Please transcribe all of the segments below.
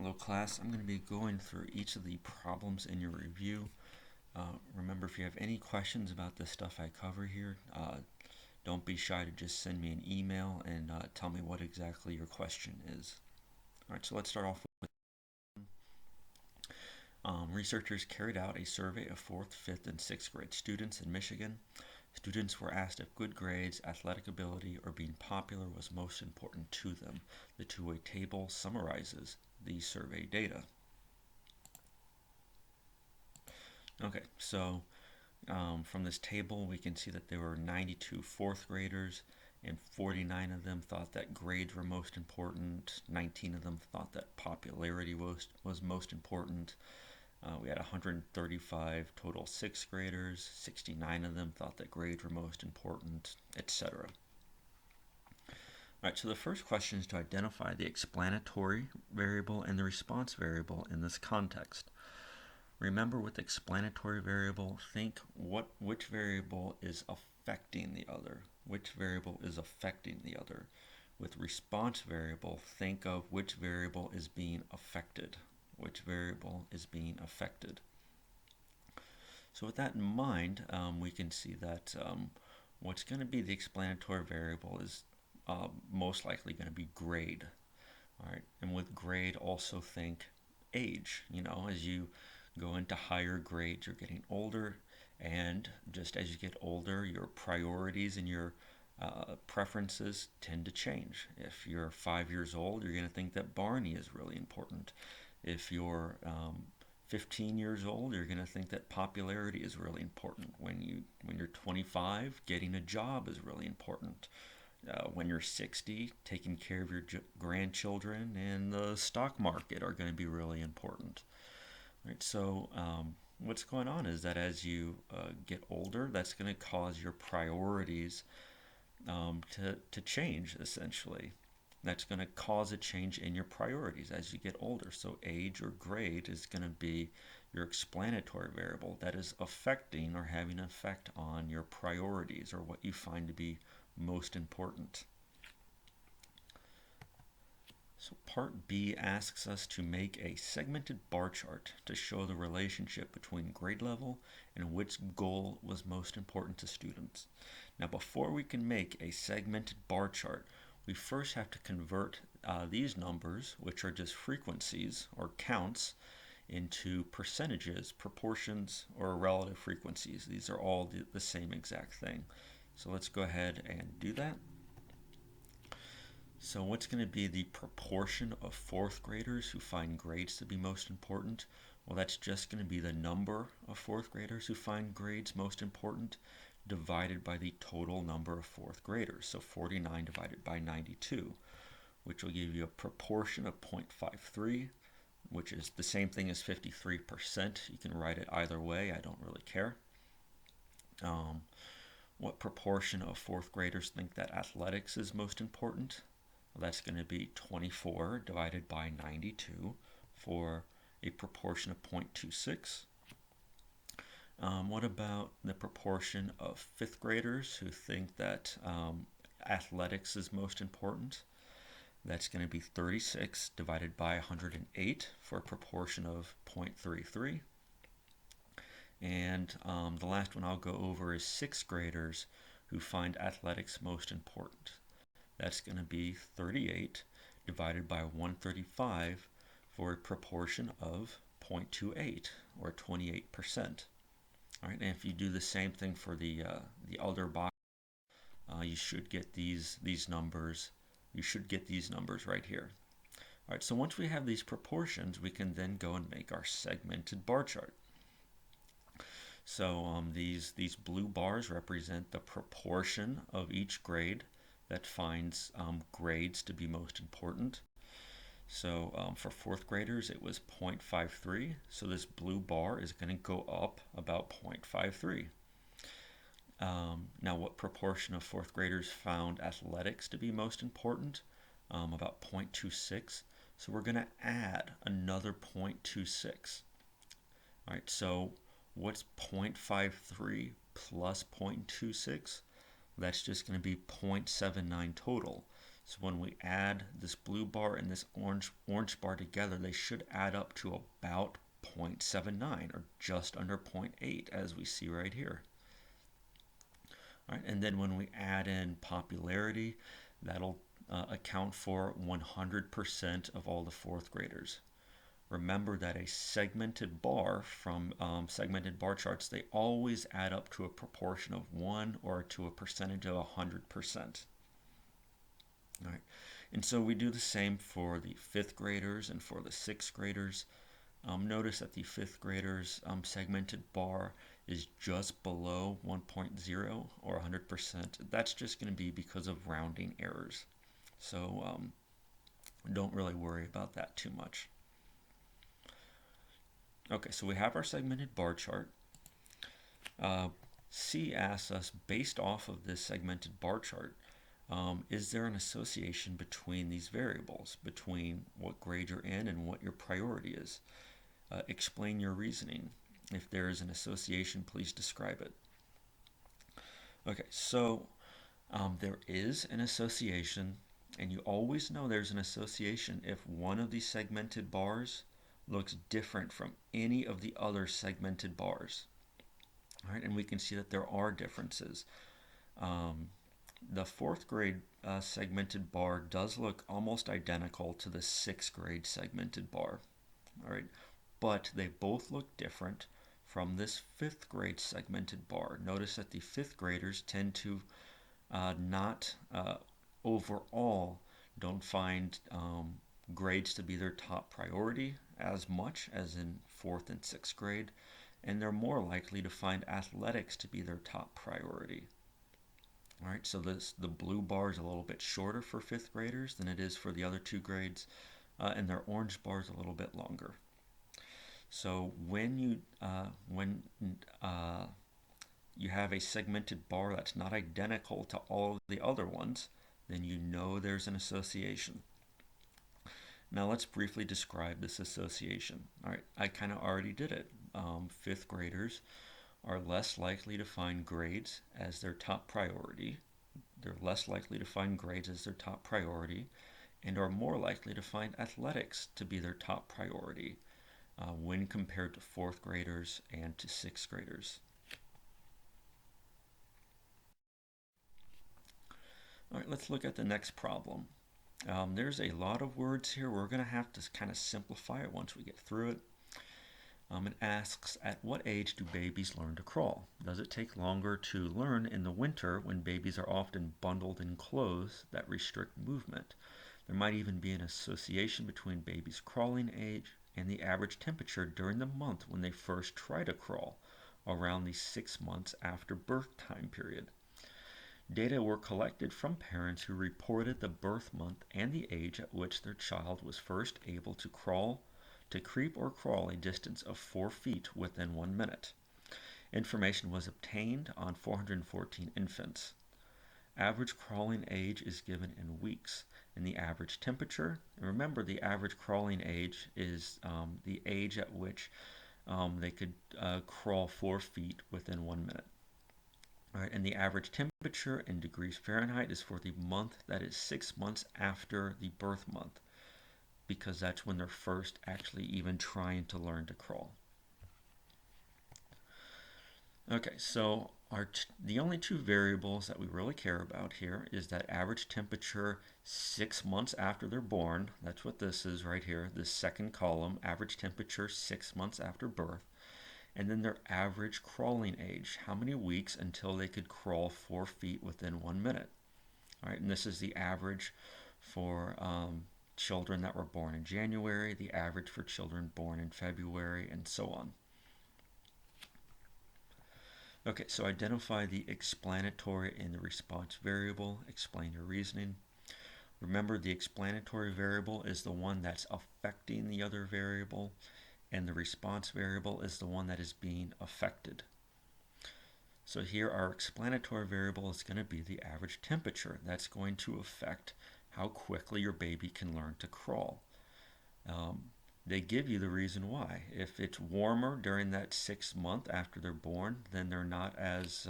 Hello class, I'm going to be going through each of the problems in your review. Remember, if you have any questions about the stuff I cover here, don't be shy to just send me an email and tell me what exactly your question is. Alright, so let's start off with researchers carried out a survey of 4th, 5th, and 6th grade students in Michigan. Students were asked if good grades, athletic ability, or being popular was most important to them. The two-way table summarizes the survey data. Okay, so from this table, we can see that there were 92 fourth graders, and 49 of them thought that grades were most important. 19 of them thought that popularity was most important. We had 135 total sixth graders. 69 of them thought that grades were most important, etc. Alright, so the first question is to identify the explanatory variable and the response variable in this context. Remember, with explanatory variable, think which variable is affecting the other. Which variable is affecting the other. With response variable, think of which variable is being affected. Which variable is being affected. So with that in mind, we can see that what's going to be the explanatory variable is most likely going to be grade. All right, and with grade, also think age. As you go into higher grades, you're getting older, and just as you get older, your priorities and your preferences tend to change. If you're 5 years old, you're going to think that Barney is really important. If you're 15 years old, you're going to think that popularity is really important. When you're 25, getting a job is really important. When you're 60, taking care of your grandchildren and the stock market are going to be really important. Right, so what's going on is that as you get older, that's going to cause your priorities to change, essentially. That's going to cause a change in your priorities as you get older. So age or grade is going to be your explanatory variable that is affecting or having an effect on your priorities or what you find to be most important. So part B asks us to make a segmented bar chart to show the relationship between grade level and which goal was most important to students. Now, before we can make a segmented bar chart, we first have to convert these numbers, which are just frequencies or counts, into percentages, proportions, or relative frequencies. These are all the same exact thing. So let's go ahead and do that. So what's going to be the proportion of fourth graders who find grades to be most important? Well, that's just going to be the number of fourth graders who find grades most important divided by the total number of fourth graders. So 49 divided by 92, which will give you a proportion of 0.53, which is the same thing as 53%. You can write it either way. I don't really care. What proportion of fourth graders think that athletics is most important? Well, that's going to be 24 divided by 92 for a proportion of 0.26. What about the proportion of fifth graders who think that athletics is most important? That's going to be 36 divided by 108 for a proportion of 0.33. And the last one I'll go over is sixth graders who find athletics most important. That's going to be 38 divided by 135 for a proportion of 0.28 or 28%. All right, and if you do the same thing for the other box, you should get these numbers. You should get these numbers right here. All right, so once we have these proportions, we can then go and make our segmented bar chart. So these blue bars represent the proportion of each grade that finds grades to be most important. So for fourth graders, it was 0.53. So this blue bar is going to go up about 0.53. Now, what proportion of fourth graders found athletics to be most important? About 0.26. So we're going to add another 0.26. All right, so what's 0.53 plus 0.26? That's just going to be 0.79 total. So when we add this blue bar and this orange bar together, they should add up to about 0.79 or just under 0.8 as we see right here. All right, and then when we add in popularity, that'll account for 100% of all the fourth graders. Remember that a segmented bar from segmented bar charts, they always add up to a proportion of 1 or to a percentage of 100%. All right, and so we do the same for the fifth graders and for the sixth graders. Notice that the fifth graders segmented bar is just below 1.0 or 100%. That's just going to be because of rounding errors. So don't really worry about that too much. Okay, so we have our segmented bar chart. C asks us, based off of this segmented bar chart, is there an association between these variables, between what grade you're in and what your priority is? Explain your reasoning. If there is an association, please describe it. Okay, so there is an association, and you always know there's an association if one of these segmented bars looks different from any of the other segmented bars. All right, and we can see that there are differences. The fourth grade segmented bar does look almost identical to the sixth grade segmented bar. All right, but they both look different from this fifth grade segmented bar. Notice that the fifth graders tend to not overall don't find grades to be their top priority as much as in fourth and sixth grade, and they're more likely to find athletics to be their top priority. All right, so the blue bar is a little bit shorter for fifth graders than it is for the other two grades, and their orange bar is a little bit longer. So when you have a segmented bar that's not identical to all of the other ones, then you know there's an association. Now let's briefly describe this association. All right, I kind of already did it. Fifth graders are less likely to find grades as their top priority. They're less likely to find grades as their top priority, and are more likely to find athletics to be their top priority when compared to fourth graders and to sixth graders. All right, let's look at the next problem. There's a lot of words here. We're going to have to kind of simplify it once we get through it. It asks, at what age do babies learn to crawl? Does it take longer to learn in the winter when babies are often bundled in clothes that restrict movement? There might even be an association between babies' crawling age and the average temperature during the month when they first try to crawl, around the 6 months after birth time period. Data were collected from parents who reported the birth month and the age at which their child was first able to creep or crawl a distance of 4 feet within 1 minute. Information was obtained on 414 infants. Average crawling age is given in weeks, and the average temperature. And remember, the average crawling age is the age at which they could crawl 4 feet within 1 minute. All right, and the average temperature in degrees Fahrenheit is for the month that is 6 months after the birth month, because that's when they're first actually even trying to learn to crawl. Okay, so the only two variables that we really care about here is that average temperature 6 months after they're born. That's what this is right here, this second column, average temperature 6 months after birth. And then their average crawling age, how many weeks until they could crawl 4 feet within 1 minute. All right, and this is the average for children that were born in January, the average for children born in February, and so on. Okay, so identify the explanatory and the response variable. Explain your reasoning. Remember, the explanatory variable is the one that's affecting the other variable, and the response variable is the one that is being affected. So here our explanatory variable is going to be the average temperature. That's going to affect how quickly your baby can learn to crawl. They give you the reason why. If it's warmer during that 6 month after they're born, then they're not as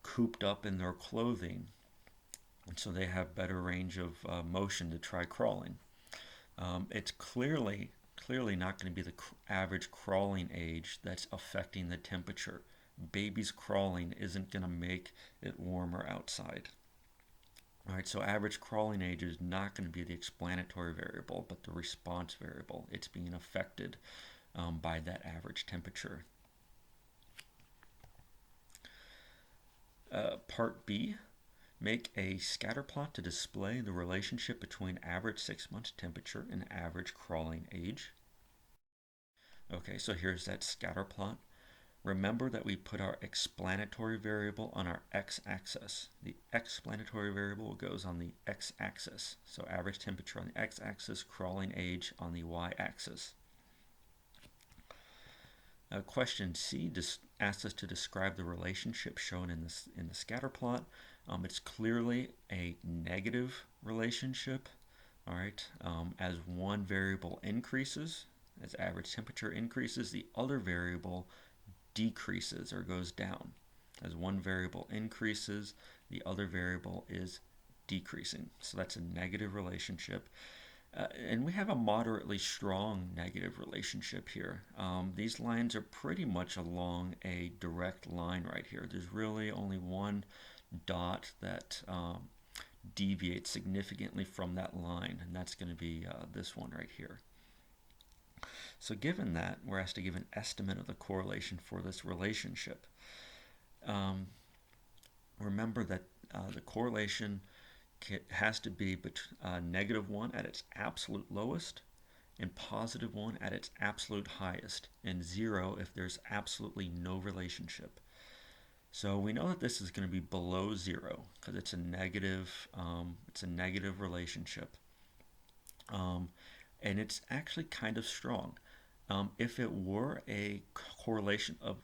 cooped up in their clothing And so they have better range of motion to try crawling. It's clearly not going to be the average crawling age that's affecting the temperature. Babies crawling isn't going to make it warmer outside. All right, so average crawling age is not going to be the explanatory variable, but the response variable. It's being affected by that average temperature. Part B, make a scatter plot to display the relationship between average 6 months temperature and average crawling age. Okay, so here's that scatter plot. Remember that we put our explanatory variable on our x-axis. The explanatory variable goes on the x-axis. So average temperature on the x-axis, crawling age on the y-axis. Question C asks us to describe the relationship shown in the scatter plot. It's clearly a negative relationship. All right, as one variable increases, as average temperature increases, the other variable decreases or goes down. As one variable increases, the other variable is decreasing. So that's a negative relationship. And we have a moderately strong negative relationship here. These lines are pretty much along a direct line right here. There's really only one dot that deviates significantly from that line, and that's going to be this one right here. So given that, we're asked to give an estimate of the correlation for this relationship. Remember that the correlation has to be -1 at its absolute lowest and +1 at its absolute highest, and 0 if there's absolutely no relationship. So we know that this is going to be below 0 because it's a negative relationship, and it's actually kind of strong. If it were a correlation of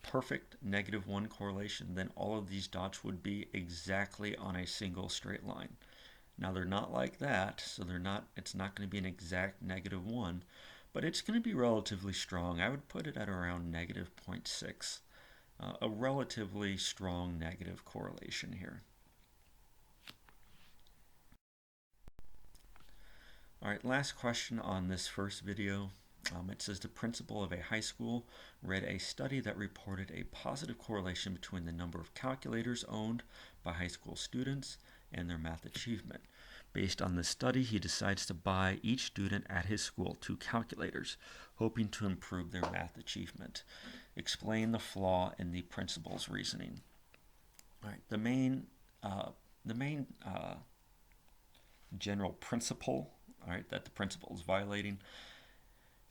perfect -1 correlation, then all of these dots would be exactly on a single straight line. Now they're not like that, so it's not going to be an exact -1, but it's going to be relatively strong. I would put it at around -0.6, a relatively strong negative correlation here. All right, last question on this first video. It says the principal of a high school read a study that reported a positive correlation between the number of calculators owned by high school students and their math achievement. Based on this study, he decides to buy each student at his school 2 calculators, hoping to improve their math achievement. Explain the flaw in the principal's reasoning. All right, the main general principle, all right, that the principal is violating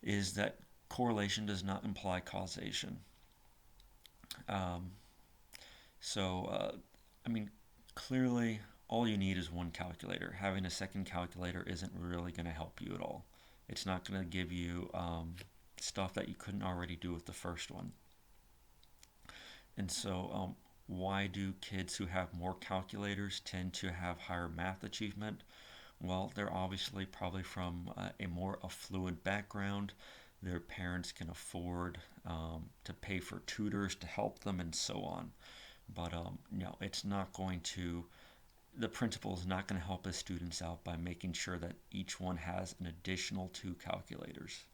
is that correlation does not imply causation. I mean, clearly, all you need is one calculator. Having a second calculator isn't really going to help you at all. It's not going to give you stuff that you couldn't already do with the first one. And so, why do kids who have more calculators tend to have higher math achievement? Well, they're obviously probably from a more affluent background. Their parents can afford to pay for tutors to help them and so on. But no, it's not going to, the principal is not going to help his students out by making sure that each one has an additional 2 calculators.